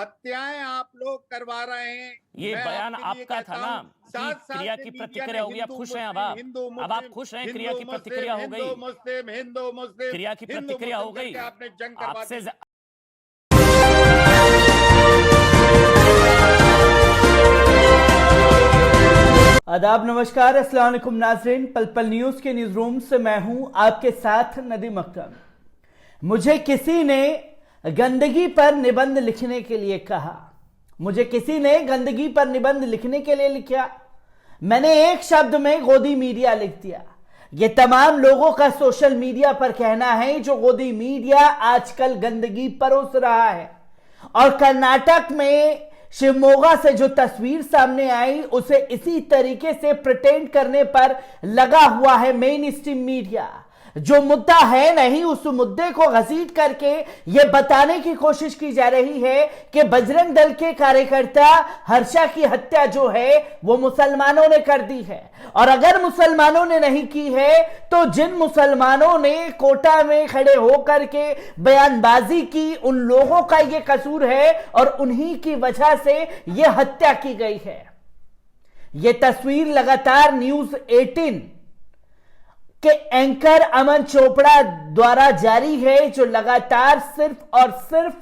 हत्याएं आप लोग करवा रहे हैं। ये मैं बयान आपके लिए आपका था कहता ना हूं, कि 7 साल क्रिया से की मीडिया प्रतिक्रिया ने होगी, आप हिंदू खुश हैं? मुस्लिम हिंदू अब आप मुस्लिम खुश हैं? क्रिया हिंदू की प्रतिक्रिया मुस्लिम हो हिंदू गई? मुस्लिम हिंदू मुस्लिम क्रिया की हिंदू प्रतिक्रिया हो मुस्लिम गई? करके आपने जंग करवा आपसे दी। आदाब, नमस्कार, अस्सलाम वालेकुम नाज़रीन। पल पल न्यूज़ के न्यूज़ रूम से मैं हूं आपके साथ नदीम अख्तर। मुझे किसी ने गंदगी पर निबंध लिखने के लिए कहा। मुझे किसी ने गंदगी पर निबंध लिखने के लिए लिखा। मैंने एक शब्द में गोदी मीडिया लिख दिया। ये तमाम लोगों का सोशल मीडिया पर कहना है जो गोदी मीडिया आजकल गंदगी परोस रहा है। और कर्नाटक में शिवमोगा से जो तस्वीर सामने आई उसे इसी तरीके से प्रिटेंड करने पर लगा हुआ है मेन स्ट्रीम मीडिया। जो मुद्दा है नहीं उस मुद्दे को घसीट करके यह बताने की कोशिश की जा रही है कि बजरंग दल के कार्यकर्ता हर्षा की हत्या जो है वो मुसलमानों ने कर दी है। और अगर मुसलमानों ने नहीं की है तो जिन मुसलमानों ने कोटा में खड़े होकर के बयानबाजी की उन लोगों का यह कसूर है और उन्हीं की वजह से यह हत्या की गई है। यह तस्वीर लगातार न्यूज़ 18 के एंकर अमन चोपड़ा द्वारा जारी है, जो लगातार सिर्फ और सिर्फ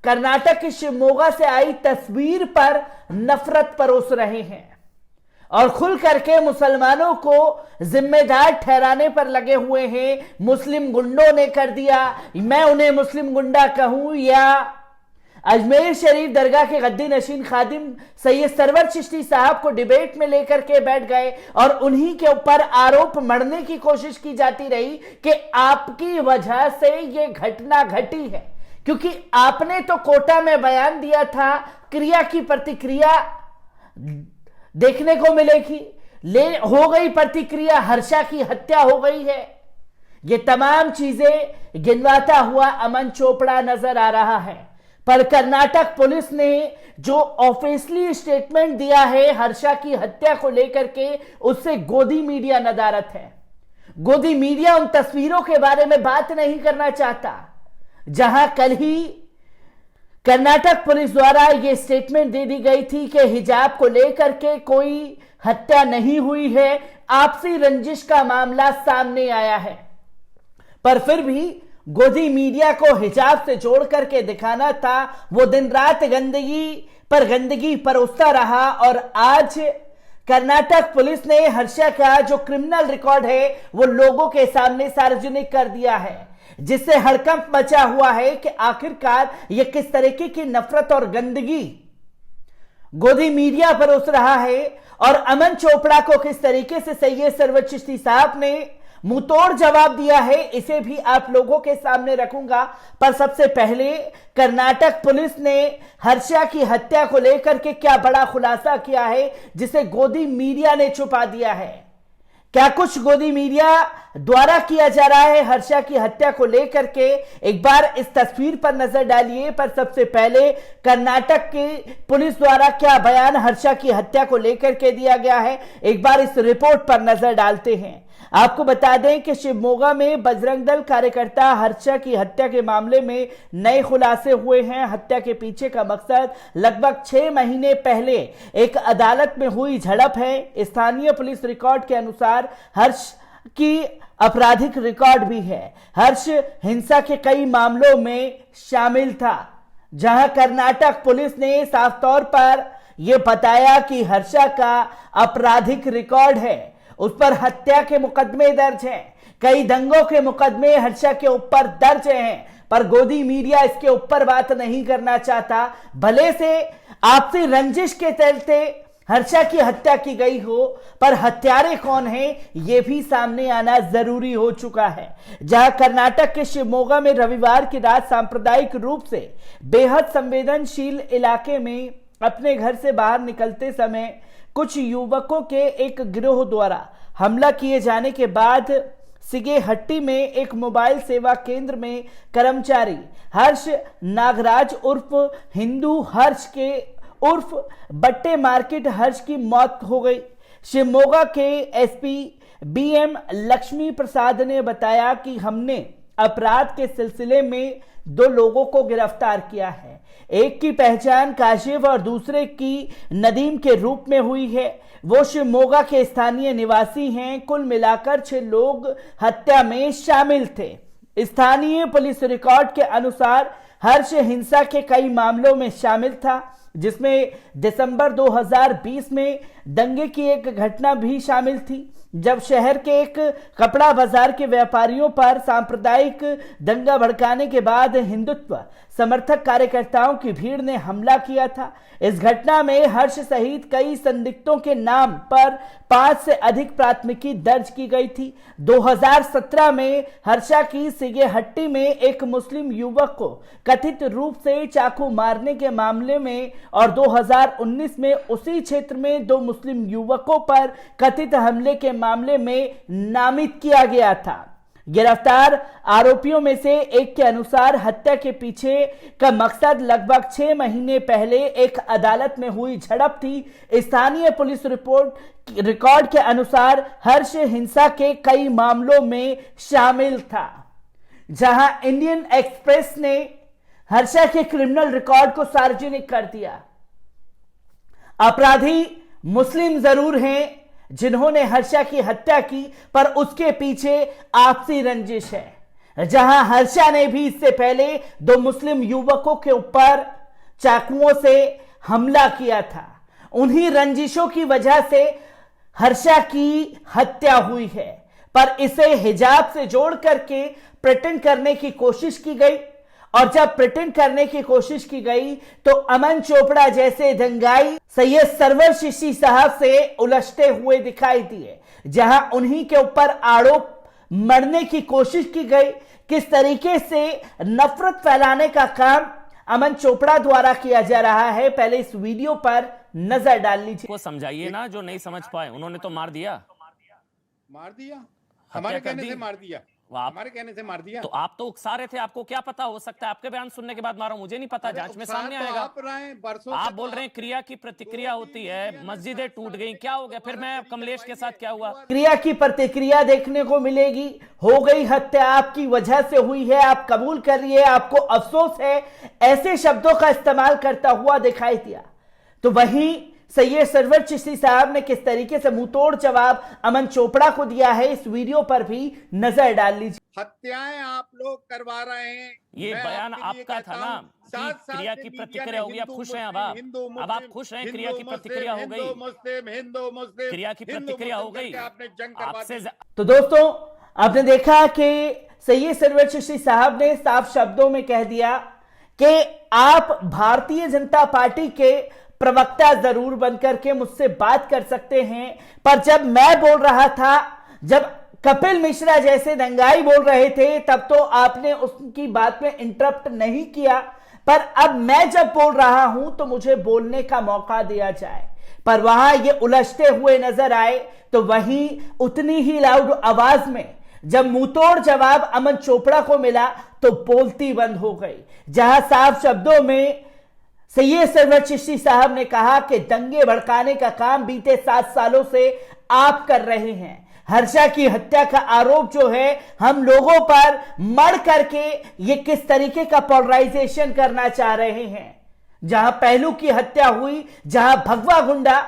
कर्नाटक के शिवमोगा से आई तस्वीर पर नफरत परोस रहे हैं और खुल करके मुसलमानों को जिम्मेदार ठहराने पर लगे हुए हैं। मुस्लिम गुंडों ने कर दिया, मैं उन्हें मुस्लिम गुंडा कहूं या अजमेर शरीफ दरगाह के गद्दी नशीन खादिम सैयद सरवर चिश्ती साहब को डिबेट में लेकर के बैठ गए और उन्हीं के ऊपर आरोप मढ़ने की कोशिश की जाती रही कि आपकी वजह से ये घटना घटी है, क्योंकि आपने तो कोटा में बयान दिया था क्रिया की प्रतिक्रिया देखने को मिलेगी। हो गई प्रतिक्रिया, हर्षा की हत्या हो गई है। ये तमाम चीजें गिनवाता हुआ अमन चोपड़ा नजर आ रहा है। पर कर्नाटक पुलिस ने जो ऑफिशियली स्टेटमेंट दिया है हर्षा की हत्या को लेकर के, उससे गोदी मीडिया नदारत है। गोदी मीडिया उन तस्वीरों के बारे में बात नहीं करना चाहता जहां कल ही कर्नाटक पुलिस द्वारा यह स्टेटमेंट दे दी गई थी कि हिजाब को लेकर के कोई हत्या नहीं हुई है, आपसी रंजिश का मामला सामने आया है। पर फिर भी गोदी मीडिया को हिजाब से जोड़ करके दिखाना था। वो दिन रात गंदगी पर गंदगी परोसता रहा और आज कर्नाटक पुलिस ने हर्षा का जो क्रिमिनल रिकॉर्ड है वो लोगों के सामने सार्वजनिक कर दिया है, जिससे हड़कंप मचा हुआ है कि आखिरकार ये किस तरीके की नफरत और गंदगी गोदी मीडिया परोस रहा है और अमन चोपड़ा को किस तरीके से सैयद सरवर चिश्ती साहब ने मुंहतोड़ जवाब दिया है, इसे भी आप लोगों के सामने रखूंगा। पर सबसे पहले कर्नाटक पुलिस ने हर्षा की हत्या को लेकर के क्या बड़ा खुलासा किया है जिसे गोदी मीडिया ने छुपा दिया है। क्या कुछ गोदी मीडिया द्वारा किया जा रहा है हर्षा की हत्या को लेकर के, एक बार इस तस्वीर पर नजर डालिए। पर सबसे पहले कर्नाटक की पुलिस द्वारा क्या बयान हर्षा की हत्या को लेकर के दिया गया है, एक बार इस रिपोर्ट पर नजर डालते हैं। आपको बता दें कि शिवमोगा में बजरंग दल कार्यकर्ता हर्षा की हत्या के मामले में नए खुलासे हुए हैं। हत्या के पीछे का मकसद लगभग 6 महीने पहले एक अदालत में हुई झड़प है। स्थानीय पुलिस रिकॉर्ड के अनुसार हर्ष की आपराधिक रिकॉर्ड भी है। हर्ष हिंसा के कई मामलों में शामिल था, जहां कर्नाटक पुलिस ने साफ तौर पर यह बताया कि हर्षा का आपराधिक रिकॉर्ड है, उस पर हत्या के मुकदमे दर्ज हैं, कई दंगों के मुकदमे हर्षा के ऊपर दर्ज हैं। पर गोदी मीडिया इसके ऊपर बात नहीं करना चाहता। भले से आपसी रंजिश के चलते हर्षा की हत्या की गई हो, पर हत्यारे कौन हैं यह भी सामने आना जरूरी हो चुका है। जहां कर्नाटक के शिवमोगा में रविवार की रात सांप्रदायिक रूप से बेहद संवेदनशील इलाके में अपने घर से बाहर निकलते समय कुछ युवकों के एक गिरोह द्वारा हमला किए जाने के बाद सिगेहट्टी में एक मोबाइल सेवा केंद्र में कर्मचारी हर्ष नागराज उर्फ हिंदू हर्ष के उर्फ बट्टे मार्केट हर्ष की मौत हो गई। शिवमोगा के एसपी बीएम लक्ष्मी प्रसाद ने बताया कि हमने अपराध के सिलसिले में 2 लोगों को गिरफ्तार किया है। एक की पहचान काशिफ और दूसरे की नदीम के रूप में हुई है। वो शिवमोगा के स्थानीय निवासी हैं। कुल मिलाकर 6 लोग हत्या में शामिल थे। स्थानीय पुलिस रिकॉर्ड के अनुसार हर्ष हिंसा के कई मामलों में शामिल था, जिसमें दिसंबर 2020 में दंगे की एक घटना भी शामिल थी, जब शहर के एक कपड़ा बाजार के व्यापारियों पर सांप्रदायिक दंगा भड़काने के बाद हिंदुत्व समर्थक कार्यकर्ताओं की भीड़ ने हमला किया था। इस घटना में हर्ष सहित कई संदिग्धों के नाम पर 5 से अधिक प्राथमिकी दर्ज की गई थी। 2017 में हर्षा की सिगेहट्टी में एक मुस्लिम युवक को कथित रूप से चाकू मारने के मामले में और 2019 में उसी क्षेत्र में 2 मुस्लिम युवकों पर कथित हमले के मामले में नामित किया गया था। गिरफ्तार आरोपियों में से एक के अनुसार हत्या के पीछे का मकसद लगभग 6 महीने पहले एक अदालत में हुई झड़प थी। स्थानीय पुलिस रिकॉर्ड के अनुसार हर्ष हिंसा के कई मामलों में शामिल था। जहां इंडियन एक्सप्रेस ने हर्षा के क्रिमिनल रिकॉर्ड को सार्वजनिक कर दिया। अपराधी मुस्लिम जरूर हैं जिन्होंने हर्षा की हत्या की, पर उसके पीछे आपसी रंजिश है। जहां हर्षा ने भी इससे पहले 2 मुस्लिम युवकों के ऊपर चाकुओं से हमला किया था। उन्हीं रंजिशों की वजह से हर्षा की हत्या हुई है, पर इसे हिजाब से जोड़ करके प्रिटेंड करने की कोशिश की गई। और जब प्रिटेंड करने की कोशिश की गई तो अमन चोपड़ा जैसे दंगाई सैयद सरवर चिश्ती साहब से उलझते हुए दिखाई दिए, जहां उन्हीं के ऊपर आरोप मढ़ने की कोशिश की गई। किस तरीके से नफरत फैलाने का काम अमन चोपड़ा द्वारा किया जा रहा है, पहले इस वीडियो पर नजर डाल लीजिए। को समझाइए ना, जो नहीं समझ पाए। उन्होंने तो मार दिया हमारे कहने से मार दिया। आप हमारे कहने से मार दिया। तो आप तो उकसा रहे थे, आपको क्या पता, हो सकता है आपके बयान सुनने के बाद मारो, मुझे नहीं पता, जांच में सामने आएगा। आप बोल रहे हैं क्रिया की प्रतिक्रिया होती है, मस्जिदें टूट गई, क्या हो गया? फिर मैं कमलेश के साथ क्या हुआ? क्रिया की प्रतिक्रिया देखने को मिलेगी। हो गई हत्या, आपकी वजह से हुई है, आप कबूल कर रही है, आपको अफसोस है, ऐसे शब्दों का इस्तेमाल करता हुआ दिखाई दिया। तो वहीं सैयद सरवर चिश्ती साहब ने किस तरीके से मुंहतोड़ जवाब अमन चोपड़ा को दिया है, इस वीडियो पर भी नजर डाल लीजिए। हत्याएं आप लोग करवा रहे हैं। ये बयान आपका था ना कि क्रिया की प्रतिक्रिया होगी, आप खुश हैं? अब आप खुश हैं? क्रिया की प्रतिक्रिया हो गई, हिंदू मुस्लिम क्रिया की प्रतिक्रिया हो गई आपने जंग आपसे। तो दोस्तों, आपने देखा कि सैयद सरवर चिश्ती साहब ने साफ शब्दों में कह दिया कि आप भारतीय जनता पार्टी के प्रवक्ता जरूर बनकर के मुझसे बात कर सकते हैं, पर जब मैं बोल रहा था, जब कपिल मिश्रा जैसे दंगाई बोल रहे थे, तब तो आपने उसकी बात में इंटरप्ट नहीं किया, पर अब मैं जब बोल रहा हूं तो मुझे बोलने का मौका दिया जाए। पर वहां ये उलझते हुए नजर आए, तो वहीं उतनी ही लाउड आवाज में जब मुंहतोड़ जवाब अमन चोपड़ा को मिला तो बोलती बंद हो गई। जहां साफ शब्दों में सैयद सरवर चिश्ती साहब ने कहा कि दंगे भड़काने का काम बीते 7 सालों से आप कर रहे हैं। हर्षा की हत्या का आरोप जो है हम लोगों पर मढ़ करके ये किस तरीके का पोलराइजेशन करना चाह रहे हैं। जहां पहलू की हत्या हुई, जहां भगवा गुंडा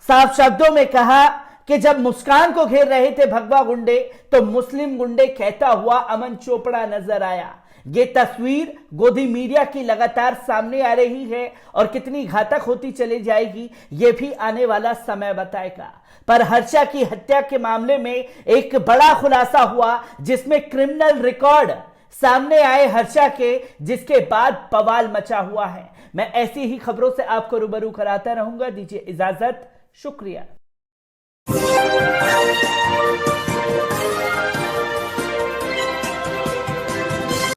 साफ शब्दों में कहा कि जब मुस्कान को घेर रहे थे भगवा गुंडे, तो मुस्लिम गुंडे कहता हुआ अमन चोपड़ा नजर आया। ये तस्वीर गोदी मीडिया की लगातार सामने आ रही है और कितनी घातक होती चली जाएगी ये भी आने वाला समय बताएगा। पर हर्षा की हत्या के मामले में एक बड़ा खुलासा हुआ, जिसमें क्रिमिनल रिकॉर्ड सामने आए हर्षा के, जिसके बाद बवाल मचा हुआ है। मैं ऐसी ही खबरों से आपको रूबरू कराता रहूंगा। दीजिए इजाजत, शुक्रिया।